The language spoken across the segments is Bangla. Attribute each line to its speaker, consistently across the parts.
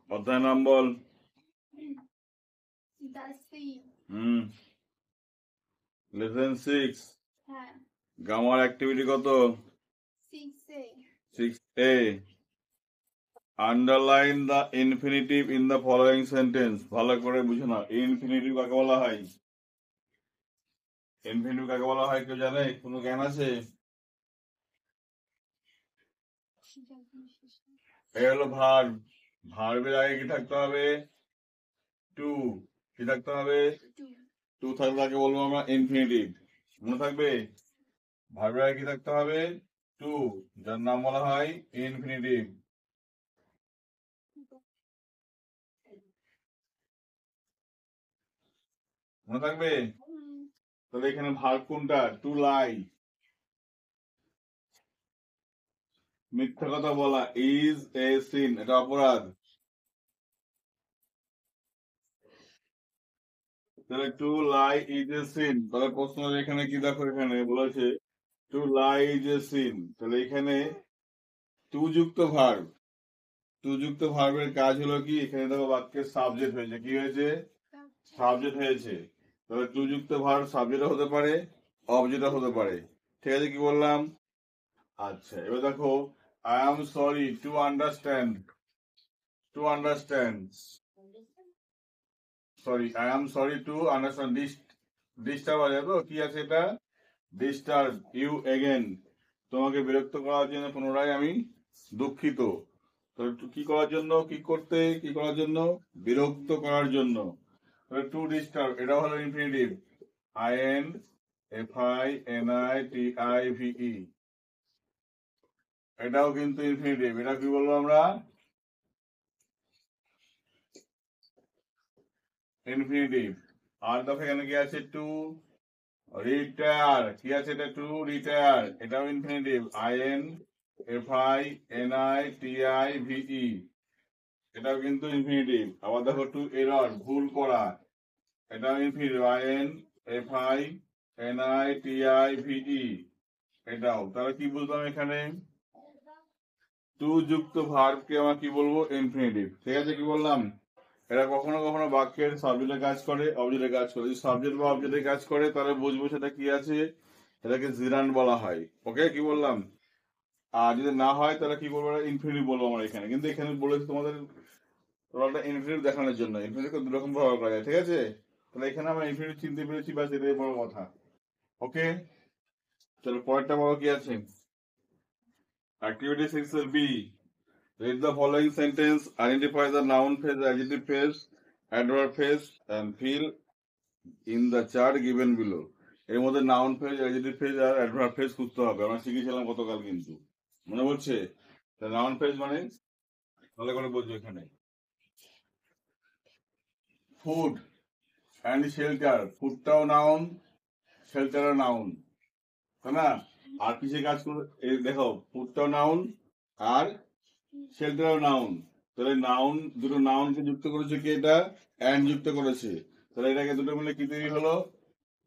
Speaker 1: অধ্যায় নাম বল। লেসন 6। গ্রামার অ্যাক্টিভিটি কত? 6A। Underline the infinitive in the following sentence. ভালো করে বুঝো না, ইনফিনিটিভ কাকে বলা হয়? ইনফিনিটিভ কাকে বলা হয় কেউ জানে? কোনো জ্ঞান আছে? এই হলো ভার্ব। ভার্বের আগে কি থাকতে হবে? টু। কি থাকতে হবে? টু থাকলে তাকে বলবো আমরা ইনফিনিটিভ। মনে থাকবে? ভার্বের আগে কি থাকতে হবে? টু, যার নাম বলা হয় ইনফিনিটিভ। মনে থাকবে? তাহলে এখানে ভার্ব কোনটা? টু লাই, মিথ্যা কথা বলা। ইজ এ সিন, এটা অপরাধ। তাহলে to lie is a sin. তাহলে প্রশ্ন এখানে কি দেখো, এখানে বলেছে to lie is a sin. তাহলে এখানে টু যুক্ত ভার্ব। টু যুক্ত ভার্বের কাজ হলো কি? এখানে দেখো বাক্যের সাবজেক্ট হয়েছে। কি হয়েছে? সাবজেক্ট হয়েছে। তাহলে টু যুক্ত ভার্ব সাবজেক্টও হতে পারে, অবজেক্টও হতে পারে। ঠিক আছে, কি বললাম? আচ্ছা, এবার দেখো I am sorry to understand. To understand, sorry, I am sorry to understand. Disturb আছে তো, কি আছে এটা? Disturb you again. তোমাকে বিরক্ত করার জন্য পুনরায় আমি দুঃখিত। তো কি করার জন্য? কি করতে? কি করার জন্য? বিরক্ত করার জন্য। টু ডিস্টার্ব, এটা হলো infinitive. I N F I N I T I V E, এটাও কিন্তু ইনফিনিটিভ। এটা কি বলবো আমরা? ইনফিনিটিভ। আর দেখো এখানে কি আছে? Two retire. কি আছে এটা? টু রিটায়ার, এটাও infinitive. I N F I N I T I V E, এটাও কিন্তু ইনফিনিটিভ। আবার দেখো টু এরর, ভুল করা, এটাও infinitive. I N F I N I T I V E, এটাও। তাহলে কি বুঝলাম এখানে? টু যুক্ত ভার্বকে আমরা কি বলবো? ইনফিনিটিভ। ঠিক আছে, কি বললাম? এটা কখনো কখনো বাক্যের সাবজেক্টে কাজ করে, অবজেক্টে কাজ করে। যদি সাবজেক্ট বা অবজেক্টে কাজ করে তাহলে বুঝবো সেটা কি আছে, এটাকে জিরান্ড বলা হয়। ওকে, কি বললাম? আর যদি না হয় তাহলে কি বলবো? ইনফিনিটিভ বলবো আমরা এখানে। কিন্তু এখানে বলেছি তোমাদের টোটালটা ইনফিনিটিভ দেখানোর জন্য। ইনফিনিটিভ দু রকম ব্যবহার করা যায়। ঠিক আছে, তাহলে এখানে আমরা ইনফিনিটিভ চিনতে পেরেছি, বা এটাই বড় কথা। ওকে, চলো পরেরটা বলো কি আছে। Activity 6 B. Read the following sentence. Identify the noun phrase, adjective phrase, adverb phrase, and fill in the chart given below. এর মধ্যে নাউন ফ্রেজ, অ্যাডজেক্টিভ ফ্রেজ আর অ্যাডভার্ব ফ্রেজ খুঁজতে হবে। আমরা শিখেছিলাম গতকাল, কিন্তু মনে পড়ছে? নাউন ফ্রেজ মানে ভালো করে বুঝবো। এখানে ফুড অ্যান্ড শেল্টার, ফুডটাও নাউন, শেল্টারও নাউন, তাই না? আর কিসে কাজ করবে? এই দেখো, ফুডটাও নাউন আর শেল্টারও নাউন। তাহলে নাউন, দুটো নাউনকে যুক্ত করেছে কি? এটা অ্যান্ড যুক্ত করেছে। তাহলে এটাকে দুটো মিলে কি তৈরি হলো?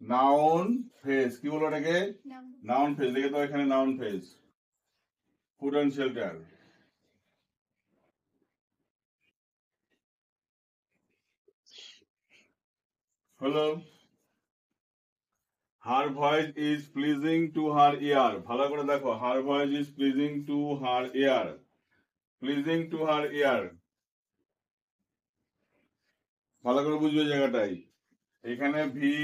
Speaker 1: Noun phrase. কি বলো এটাকে? Noun phrase. দেখে তো এখানে noun phrase, food and shelter হলো। Her voice is pleasing to her ear. ভালো করে দেখো, her voice is pleasing to her ear. Pleasing to her ear, ভালো করে বুঝবে জায়গাটাই। এখানে ভি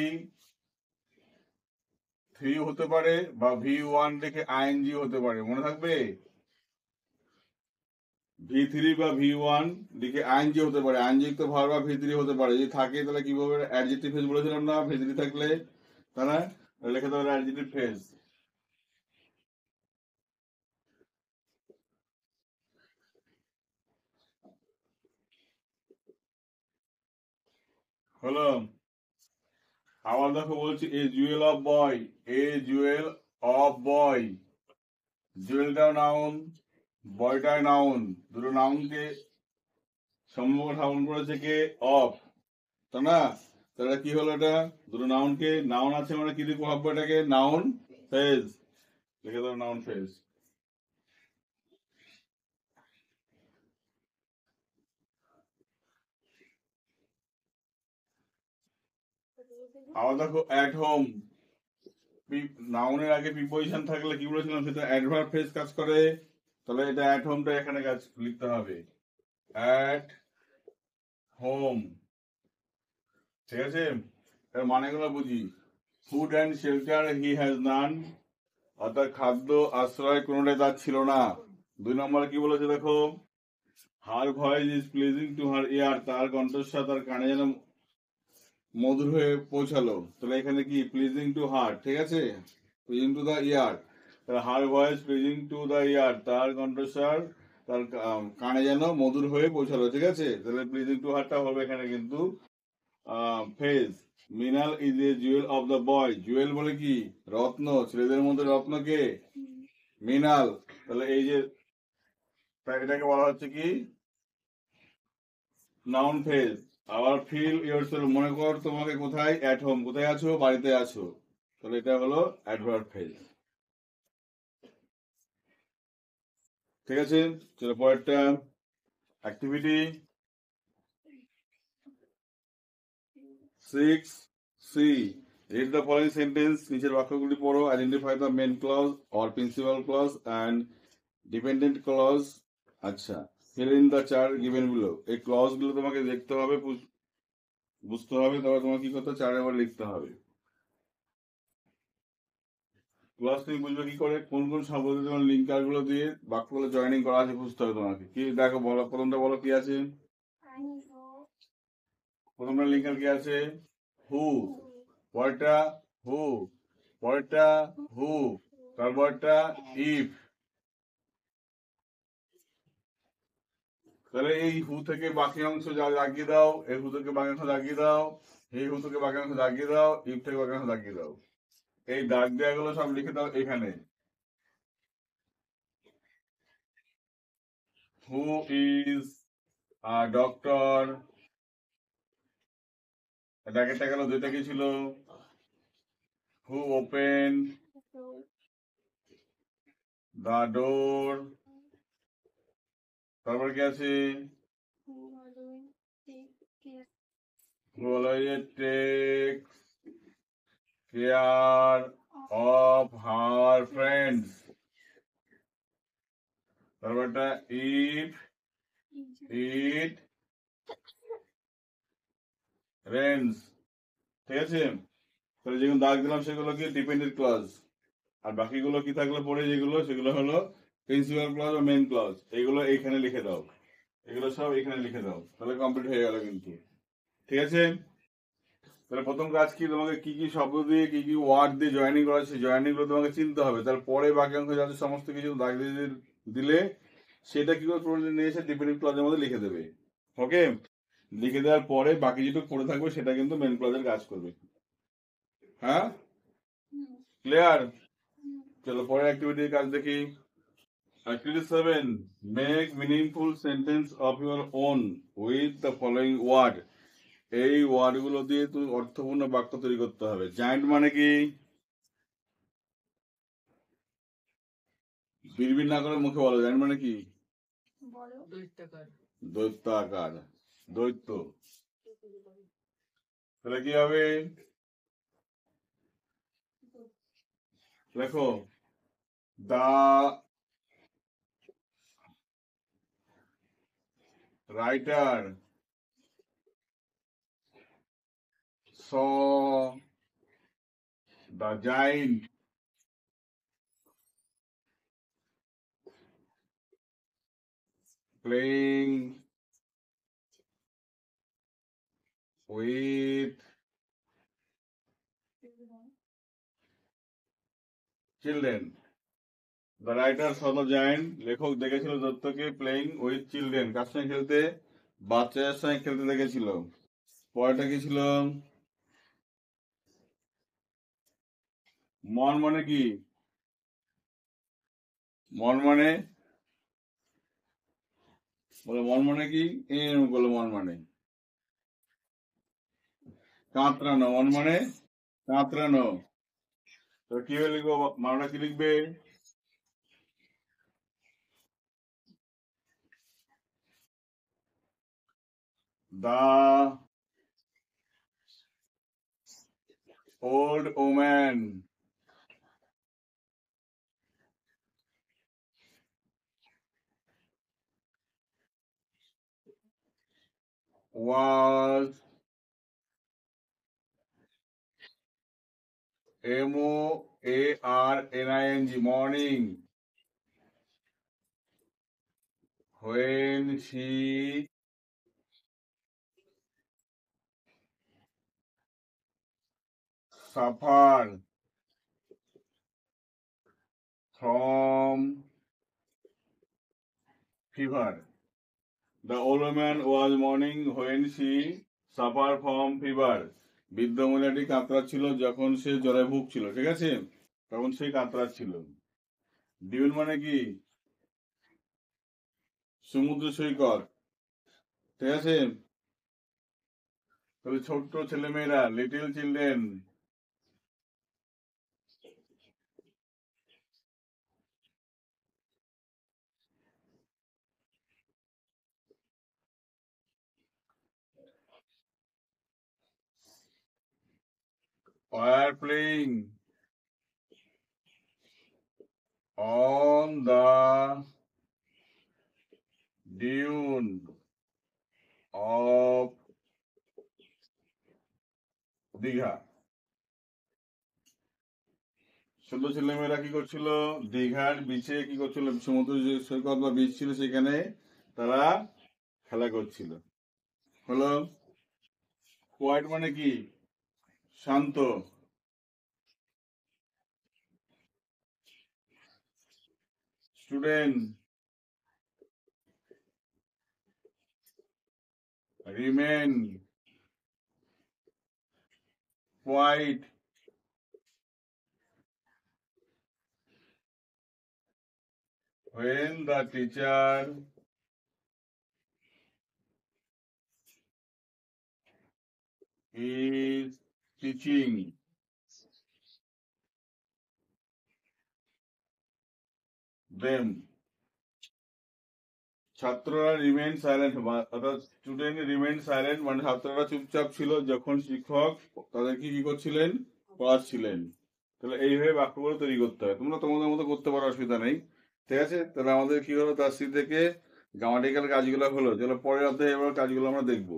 Speaker 1: থ্রি হতে পারে, বা ভি ওয়ান দেখে আইএনজি হতে পারে। মনে থাকবে? ভি থ্রি বা ভি ওয়ান দিকে আইএনজি হতে পারে, আইএনজি তো ভার বা ভি থ্রি হতে পারে। যদি থাকে তাহলে কিভাবে? অ্যাডজেক্টিভ ফ্রেজ বলেছিলাম না, ভি থ্রি থাকলে, তাই না? লিখে দেবো অ্যাডজেক্টিভ ফ্রেজ। হলো। আবার দেখো বলছি a jewel of boy, a jewel of boy. জুয়েলটাও নাউন, বয়টাও নাউন। দুটো নাউনকে সম্পর্ক স্থাপন করেছে কে? অফ, তাই না? তাহলে কি হলো? এটা দুটো নাউনকে, নাউন আছে মানে কি দিয়ে ভাববো এটাকে? Noun phrase. লিখে দাও নাউন ফ্রেজ। আবার দেখো অ্যাট হোম, নাউনের আগে প্রিপজিশন থাকলে কি বলেছিলাম, সেটা অ্যাডভার্ব ফ্রেজ কাজ করে। তাহলে এটা অ্যাট হোমটা এখানে কাজ লিখতে হবে, অ্যাট হোম। ঠিক আছে, এর মানেগুলো বুঝি। Food and shelter he has none, অর্থাৎ খাদ্য আশ্রয় কোনোটাই তার ছিল না। 2 নম্বরে কি বলেছে দেখো, her voice is pleasing to her ear, তার কণ্ঠস্বর তার কানে যেন মধুর হয়ে পৌঁছালো। তাহলে এখানে কি প্লিজিং টু হার, ঠিক আছে, pleasing to the ear, her voice pleasing to the ear, তার কণ্ঠস্বর তার কানে যেন মধুর হয়ে পৌঁছালো। ঠিক আছে, তাহলে প্লিজিং টু হারটা হবে এখানে কিন্তু ফেজ। মিনাল is a jewel of the boy, Jewel বলে কি রত্ন, ছেলেদের মধ্যে রত্ন কে, মিনাল। তাহলে এই যে এটাকে বলা হচ্ছে কি নাউন ফেজ। আবার ফিল ইয়োরসেলফ, মনে কর তোমাকে কোথায়, অ্যাট হোম, কোথায় আছো, বাড়িতে আছো। তাহলে এটা হলো অ্যাডভার্ব ফেজ। ঠিক আছে, চলো পরেরটা activity 6C, read the following sentence, নিচের বাক্যগুলি পড়ো, identify the main clause or principal clause and dependent clause. আচ্ছা, fill in the chart given below, এই ক্লজ গুলো তোমাকে দেখতে হবে, বুঝতে হবে, তারপর তোমাকে কি করতে হবে, চার্টে আবার লিখতে হবে। ক্লজ তুমি বুঝবে কি করে, কোন কোন শব্দ দিয়ে তোমার লিঙ্কার গুলো দিয়ে বাক্যগুলো জয়েনিং করা আছে বুঝতে হবে তোমাকে। কি দেখো, বলো, প্রথমটা বলো কি আছে, প্রথমটা লিঙ্কার কি আছে, হু, পরেরটা হু, পরেরটা হু, তারপরটা ইফ। তাহলে এই হু থেকে বাকি অংশ যা লাগিয়ে দাও, এই হু থেকে বাকি অংশ লাগিয়ে দাও, এই হু থেকে বাকি অংশ লাগিয়ে দাও, ইফ থেকে বাকি অংশ লাগিয়ে দাও। এই দাগ দেওয়া গুলো সব লিখে দাও এখানে। হু ইজ ডক্টর, ব্র্যাকেটটা গেল, দুইটা কি ছিল, হু ওপেন দা ডোর, তারপর কি আছে, who always take care of her friends, তারপরটা ইফ ইট রেন্স। ঠিক আছে, তাহলে যেগুলো দাগ দিলাম সেগুলো কি ডিপেন্ডেন্ট ক্লজ, আর বাকিগুলো কি থাকলে পরে যেগুলো, সেগুলো হলো প্রিন্সিপাল ক্লজ ও মেইন ক্লজ। এগুলো এইখানে লিখে দাও, এগুলো সব এখানে লিখে দাও, তাহলে কমপ্লিট হয়ে গেল কিন্তু। ঠিক আছে, তাহলে প্রথম কাজ কি, তোমাকে কি কি শব্দ দিয়ে কি কি ওয়ার্ড দিয়ে জয়েনিং করা আছে, জয়েনিং গুলো তোমাকে চিনতে হবে। তারপরে বাকি অংশ যাতে সমস্ত কিছু দাগ দিয়ে দিলে সেটা কি করে নিয়ে এসে ডিপেন্ডেন্ট ক্লজের মধ্যে লিখে দেবে। ওকে, লিখে দেওয়ার পরে বাকি যেটুকু পড়ে থাকবে সেটা কিন্তু মেন ক্লজের কাজ করবে। হ্যাঁ, ক্লিয়ার। চলো পরের অ্যাক্টিভিটির কাজ দেখি। Activity 7, make meaningful sentence of your own with the following word. এই ওয়ার্ড গুলো দিয়ে তুমি অর্থপূর্ণ বাক্য তৈরি করতে হবে। জায়ান্ট মানে কি, বিড়বিড় না করে মুখে বলো, জায়ান্ট মানে কি, দৈত্য আকার, দৈত্য। তাহলে কি হবে, দেখো, দা writer saw the giant playing with children. The writer saw the giant, লেখক দেখেছিল দত্তকে প্লেইং উইথ চিলড্রেন, কার সঙ্গে খেলতে, বাচ্চাদের সঙ্গে খেলতে দেখেছিল। পরেরটা কি ছিল, মন মানে কি, মন মানে, বলো মন মানে কি, বলো মন মানে কাতরানো, মন মানে কাতরানো। তো কি লিখবো, মানটা কি লিখবে, দা old woman was morning morning when she suffered from fever. The old woman was mourning when she suffered from fever. বৃদ্ধ মহিলাটি কাতরাচ্ছিল যখন সে জ্বরে ভুগছিল, ঠিক আছে, তখন সে কাতরাচ্ছিল। ডিউল মানে কি? সমুদ্র সৈকত, ঠিক আছে। তাহলে ছোট্ট ছেলেমেয়েরা, little children, were playing on the dune of Digha. ছোট ছেলেমেয়েরা কি করছিল? দীঘার বিচে কি করছিল? সমুদ্র যে সৈকত বা বিচ ছিল সেখানে তারা খেলা করছিল। হলো। কোয়াইট মানে কি? শান্ত। Student, remain quiet when the teacher is teaching them. ছাত্ররা রিমেন সাইলেন্ট, অর্থাৎ স্টুডেন্ট রিমেন সাইলেন্ট মানে ছাত্ররা চুপচাপ ছিল যখন শিক্ষক তাদেরকে কি করছিলেন? পড়াচ্ছিলেন। তাহলে এইভাবে বাক্যগুলো তৈরি করতে হয়। তোমরা তোমাদের মতো করতে পারো, অসুবিধা নেই, ঠিক আছে। তাহলে আমাদের কি হলো? তার থেকে গ্রামাটিক্যাল কাজগুলো হলো। চলো পরের অধ্যায়ে এবার কাজগুলো আমরা দেখবো।